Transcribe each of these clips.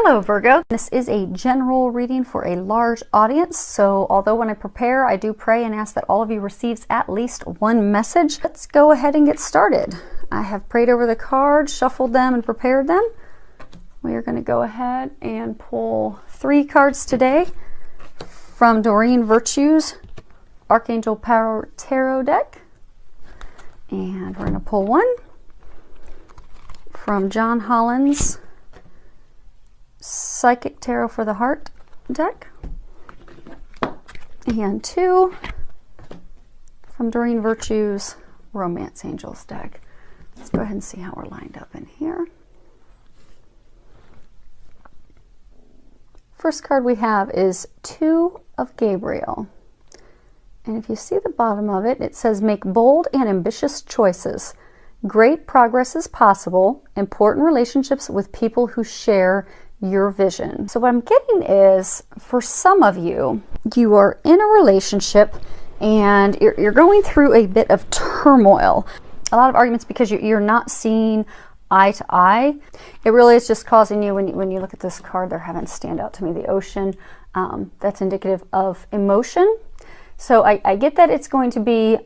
Hello Virgo, this is a general reading for a large audience, so although when I prepare I do pray and ask that all of you receives at least one message. Let's go ahead and get started. I have prayed over the cards, shuffled them, and prepared them. We are going to go ahead and pull 3 cards today from Doreen Virtue's Archangel Power Tarot deck, and we're going to pull 1 from John Holland's Psychic Tarot for the Heart deck, and 2 from Doreen Virtue's Romance Angels deck. Let's go ahead and see how we're lined up in here. First card we have is 2 of Gabriel. And if you see the bottom of it, it says, make bold and ambitious choices. Great progress is possible. Important relationships with people who share your vision. So what I'm getting is, for some of you, you are in a relationship and you're going through a bit of turmoil. A lot of arguments because you're not seeing eye to eye. It really is just causing you, when you look at this card, they're having stand out to me, the ocean. That's indicative of emotion. So I get that it's going to be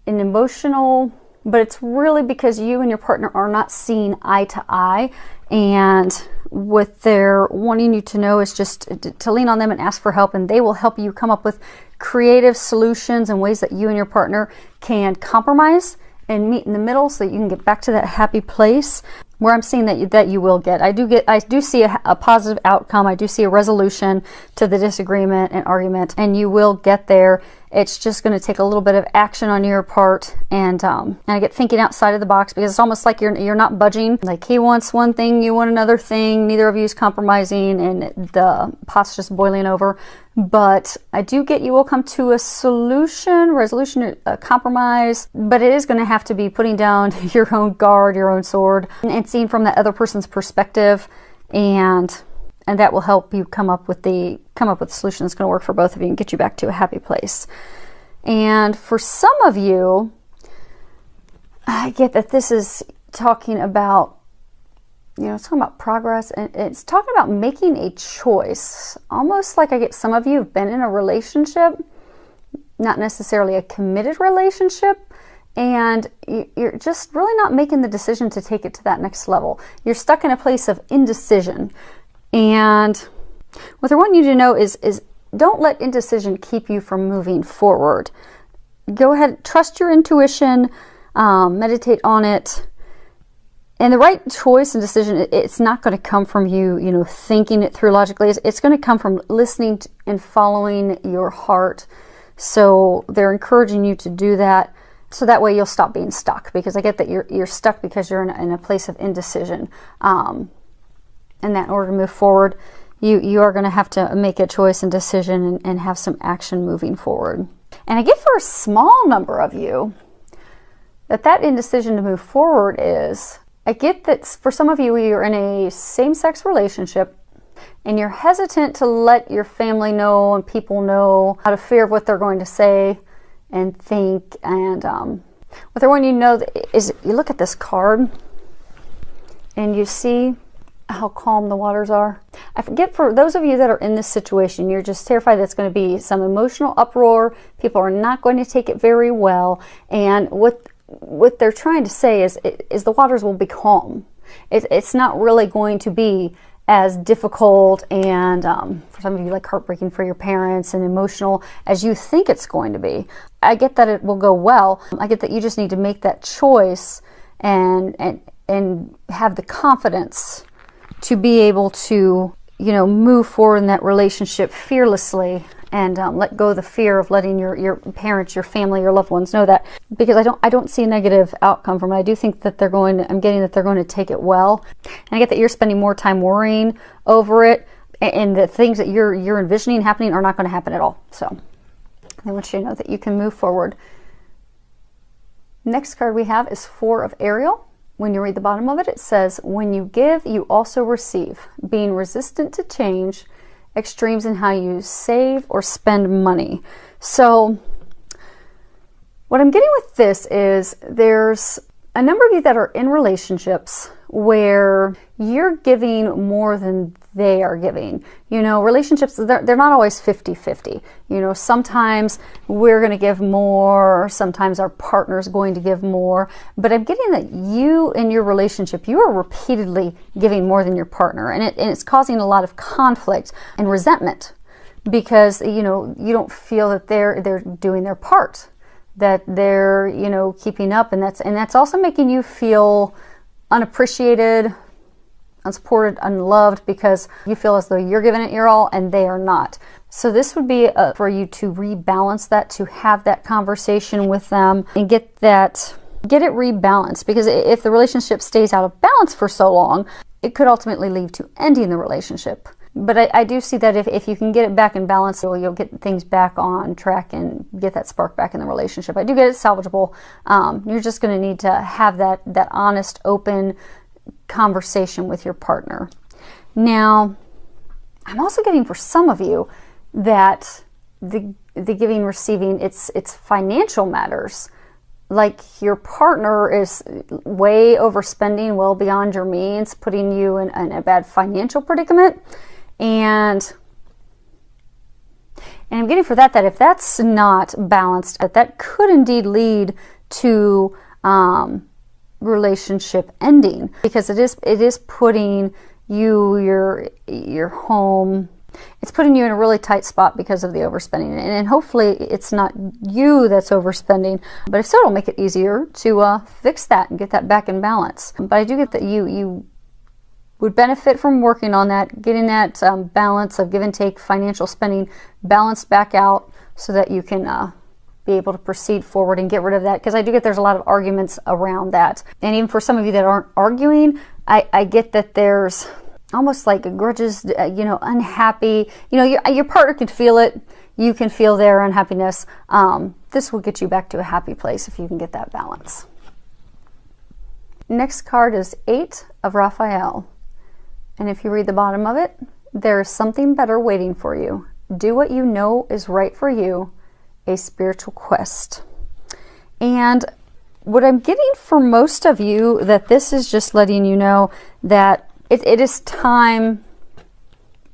an emotional, but it's really because you and your partner are not seeing eye to eye. And what they're wanting you to know is just to lean on them and ask for help, and they will help you come up with creative solutions and ways that you and your partner can compromise and meet in the middle so that you can get back to that happy place where I'm seeing that you will get. I do see a positive outcome. I do see a resolution to the disagreement and argument, and you will get there. It's just going to take a little bit of action on your part, and I get thinking outside of the box, because it's almost like you're not budging. Like, he wants one thing, you want another thing. Neither of you is compromising, and the pot's just boiling over. But I do get you will come to a solution, resolution, a compromise. But it is going to have to be putting down your own guard, your own sword, and seeing from that other person's perspective, and that will help you come up with the solution that's going to work for both of you and get you back to a happy place. And for some of you, I get that this is talking about, it's talking about progress, and it's talking about making a choice. Almost like I get some of you have been in a relationship, not necessarily a committed relationship, and you're just really not making the decision to take it to that next level. You're stuck in a place of indecision. And what I want you to know is don't let indecision keep you from moving forward. Go ahead, trust your intuition, meditate on it. And the right choice and decision, it's not going to come from you, thinking it through logically. It's going to come from listening and following your heart. So they're encouraging you to do that. So that way you'll stop being stuck, because I get that you're stuck because you're in a place of indecision. And that in order to move forward, you are going to have to make a choice and decision and have some action moving forward. And I get for a small number of you that indecision to move forward is, I get that for some of you, you're in a same-sex relationship and you're hesitant to let your family know and people know, out of fear of what they're going to say and think. And what I want you to know is, you look at this card and you see how calm the waters are. I forget, for those of you that are in this situation, you're just terrified that it's going to be some emotional uproar. People are not going to take it very well. And what they're trying to say is the waters will be calm. It's not really going to be as difficult and for some of you, like heartbreaking for your parents and emotional as you think it's going to be. I get that it will go well. I get that you just need to make that choice and have the confidence to be able to, move forward in that relationship fearlessly, and let go of the fear of letting your parents, your family, your loved ones know that. Because I don't see a negative outcome from it. I do think that I'm getting that they're going to take it well. And I get that you're spending more time worrying over it, and the things that you're envisioning happening are not going to happen at all. So I want you to know that you can move forward. Next card we have is 4 of Ariel. When you read the bottom of it, it says, when you give, you also receive. Being resistant to change, extremes in how you save or spend money. So what I'm getting with this is, there's a number of you that are in relationships where you're giving more than they are giving. You know, relationships, they're not always 50-50. You know, sometimes we're going to give more, sometimes our partner's going to give more, but I'm getting that you in your relationship, you are repeatedly giving more than your partner, and it's causing a lot of conflict and resentment because, you know, you don't feel that they're doing their part, that they're, you know, keeping up, and that's also making you feel unappreciated, unsupported, unloved, because you feel as though you're giving it your all and they are not. So this would be for you to rebalance that, to have that conversation with them and get it rebalanced, because if the relationship stays out of balance for so long, it could ultimately lead to ending the relationship. But I do see that if you can get it back in balance, you'll get things back on track and get that spark back in the relationship. I do get it salvageable. You're just going to need to have that honest, open conversation with your partner. Now, I'm also getting for some of you that the giving, receiving, it's financial matters. Like your partner is way overspending, well beyond your means, putting you in a bad financial predicament. And I'm getting for that if that's not balanced, that could indeed lead to relationship ending, because it is putting your home, it's putting you in a really tight spot because of the overspending. And hopefully it's not you that's overspending, but if so, it'll make it easier to fix that and get that back in balance. But I do get that you would benefit from working on that, getting that balance of give and take, financial spending balanced back out, so that you can be able to proceed forward and get rid of that. Because I do get there's a lot of arguments around that. And even for some of you that aren't arguing, I get that there's almost like grudges, you know, unhappy. You know, your partner can feel it. You can feel their unhappiness. This will get you back to a happy place if you can get that balance. Next card is 8 of Raphael. And if you read the bottom of it, there is something better waiting for you. Do what you know is right for you, a spiritual quest. And what I'm getting for most of you, that this is just letting you know that it is time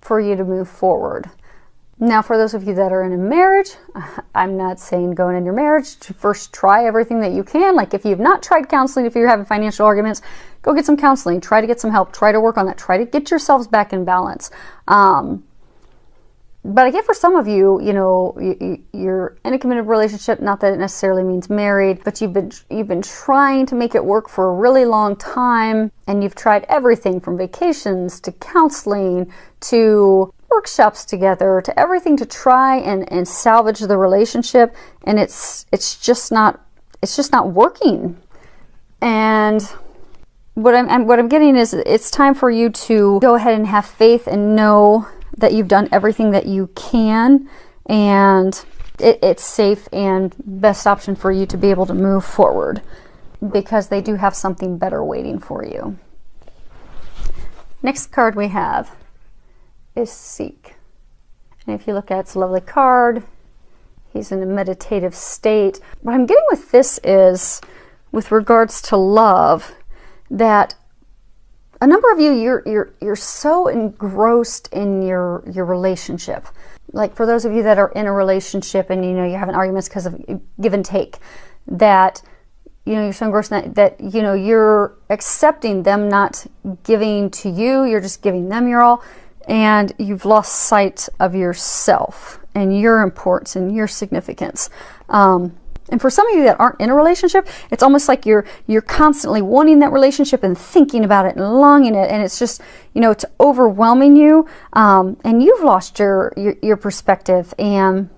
for you to move forward. Now, for those of you that are in a marriage, I'm not saying going in your marriage to first try everything that you can. Like if you've not tried counseling, if you're having financial arguments, go get some counseling, try to get some help, try to work on that, try to get yourselves back in balance. But I get for some of you, you know, you're in a committed relationship, not that it necessarily means married, but you've been trying to make it work for a really long time, and you've tried everything from vacations to counseling to workshops together to everything to try and salvage the relationship, and it's just not working. And what I'm getting is it's time for you to go ahead and have faith and know that you've done everything that you can, and it's safe and best option for you to be able to move forward, because they do have something better waiting for you. Next card we have is Seek. And if you look at its lovely card, he's in a meditative state. What I'm getting with this is, with regards to love, that a number of you, you're so engrossed in your relationship. Like for those of you that are in a relationship and you know you're having arguments because of give and take, that you know you're so engrossed in that you know you're accepting them not giving to you, you're just giving them your all, and you've lost sight of yourself and your importance and your significance. And for some of you that aren't in a relationship, it's almost like you're constantly wanting that relationship and thinking about it and longing it, and it's just, you know, it's overwhelming you, and you've lost your perspective. And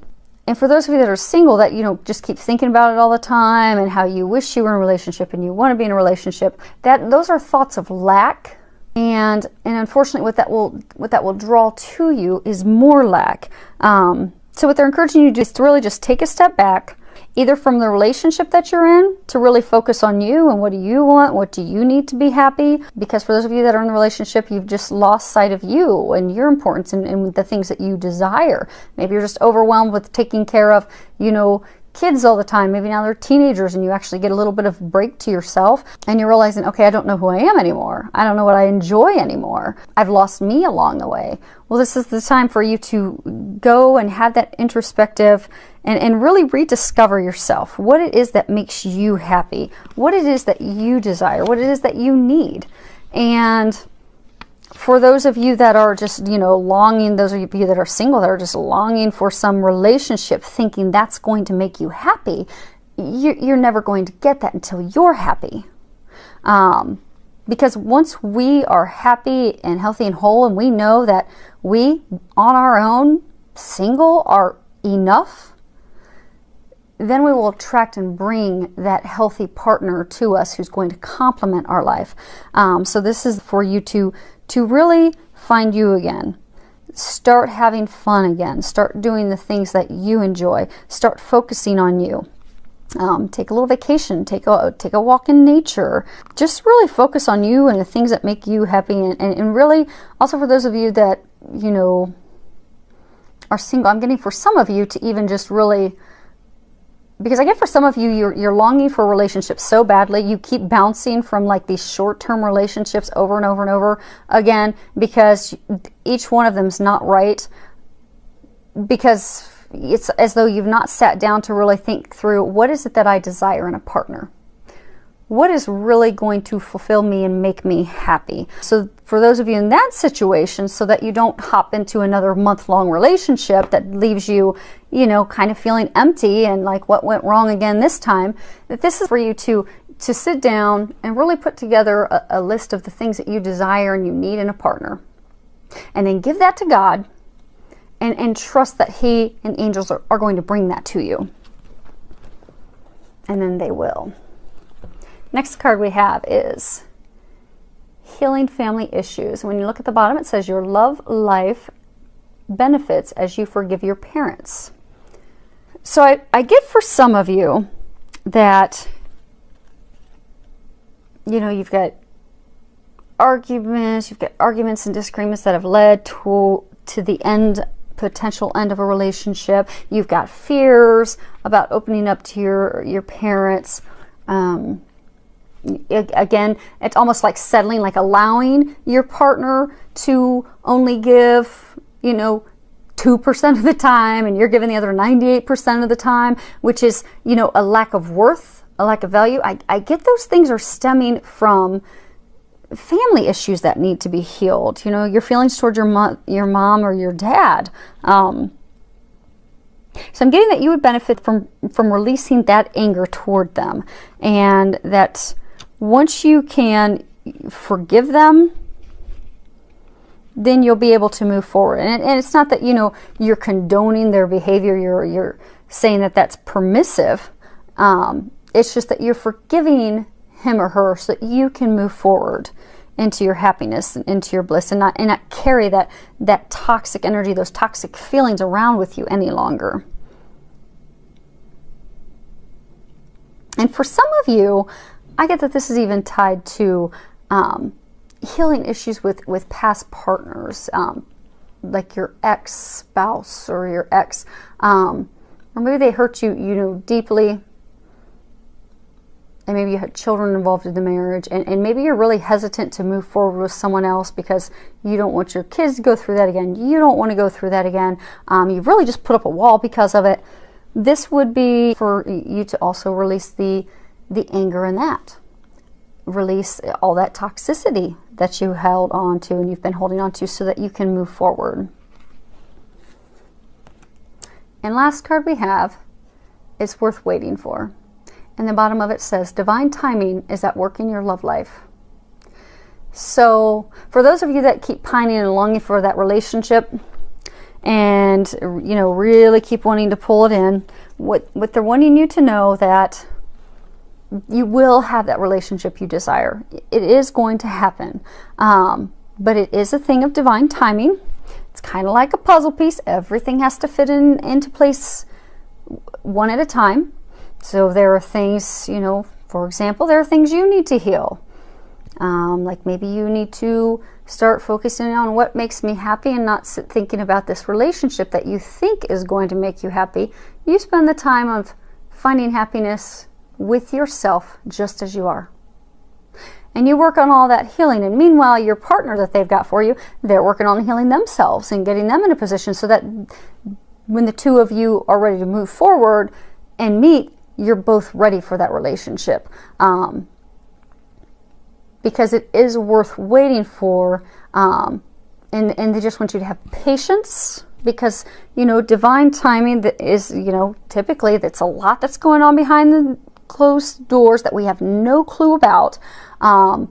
for those of you that are single, that, you know, just keep thinking about it all the time and how you wish you were in a relationship and you want to be in a relationship, those are thoughts of lack. And unfortunately, what that will draw to you is more lack. So what they're encouraging you to do is to really just take a step back, either from the relationship that you're in, to really focus on you and what do you want, what do you need to be happy. Because for those of you that are in a relationship, you've just lost sight of you and your importance and the things that you desire. Maybe you're just overwhelmed with taking care of, you know, kids all the time. Maybe now they're teenagers and you actually get a little bit of break to yourself and you're realizing, okay, I don't know who I am anymore. I don't know what I enjoy anymore. I've lost me along the way. Well, this is the time for you to go and have that introspective and really rediscover yourself. What it is that makes you happy. What it is that you desire. What it is that you need. And for those of you that are just, longing, those of you that are single, that are just longing for some relationship, thinking that's going to make you happy, you're never going to get that until you're happy. Because once we are happy and healthy and whole, and we know that we, on our own, single, are enough, then we will attract and bring that healthy partner to us who's going to complement our life. So this is for you to really find you again. Start having fun again. Start doing the things that you enjoy. Start focusing on you. Take a little vacation. Take a walk in nature. Just really focus on you and the things that make you happy. And really, also for those of you that, are single, I'm getting for some of you to even just really... Because I get for some of you, you're longing for relationships so badly, you keep bouncing from like these short-term relationships over and over and over again, because each one of them is not right, because it's as though you've not sat down to really think through, what is it that I desire in a partner? What is really going to fulfill me and make me happy? So for those of you in that situation, so that you don't hop into another month-long relationship that leaves you, kind of feeling empty and like, what went wrong again this time, that this is for you to sit down and really put together a list of the things that you desire and you need in a partner. And then give that to God and trust that He and angels are going to bring that to you. And then they will. Next card we have is healing family issues. When you look at the bottom, it says your love life benefits as you forgive your parents. So I get for some of you that, you've got arguments and disagreements that have led to the potential end of a relationship. You've got fears about opening up to your parents. Again, it's almost like settling, like allowing your partner to only give, 2% of the time, and you're giving the other 98% of the time, which is, a lack of worth, a lack of value. I get those things are stemming from family issues that need to be healed. Your feelings towards your mom or your dad. So I'm getting that you would benefit from releasing that anger toward them, and that once you can forgive them, then you'll be able to move forward. And it's not that, you're condoning their behavior, you're saying that that's permissive. It's just that you're forgiving him or her so that you can move forward into your happiness and into your bliss, and not carry that toxic energy, those toxic feelings around with you any longer. And for some of you, I get that this is even tied to healing issues with past partners, like your ex-spouse or your ex, or maybe they hurt you, deeply, and maybe you had children involved in the marriage, and maybe you're really hesitant to move forward with someone else because you don't want your kids to go through that again. You don't want to go through that again. You've really just put up a wall because of it. This would be for you to also release the anger in that. Release all that toxicity that you held on to and you've been holding on to, so that you can move forward. And last card we have is worth waiting for. And the bottom of it says, divine timing is at work in your love life. So for those of you that keep pining and longing for that relationship, and really keep wanting to pull it in, what they're wanting you to know, that you will have that relationship you desire. It is going to happen. But it is a thing of divine timing. It's kind of like a puzzle piece. Everything has to fit into place one at a time. So there are things, for example, there are things you need to heal. Like maybe you need to start focusing on what makes me happy, and not sit thinking about this relationship that you think is going to make you happy. You spend the time of finding happiness with yourself just as you are. And you work on all that healing. And meanwhile, your partner that they've got for you, they're working on healing themselves and getting them in a position so that when the two of you are ready to move forward and meet, you're both ready for that relationship. Because it is worth waiting for. And they just want you to have patience, because, you know, divine timing that is, you know, typically that's a lot that's going on behind the closed doors that we have no clue about. And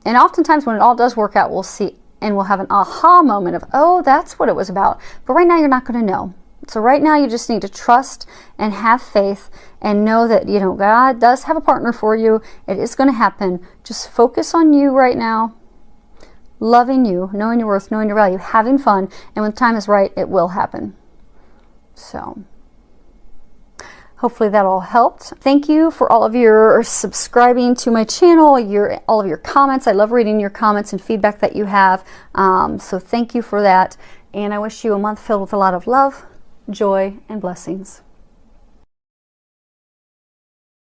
oftentimes when it all does work out, we'll see and we'll have an aha moment of, oh, that's what it was about. But right now you're not going to know. So right now you just need to trust and have faith and know that, you know, God does have a partner for you. It is going to happen. Just focus on you right now. Loving you, knowing your worth, knowing your value, having fun, and when the time is right, it will happen. So, hopefully that all helped. Thank you for all of your subscribing to my channel, all of your comments. I love reading your comments and feedback that you have. So thank you for that. And I wish you a month filled with a lot of love, joy, and blessings.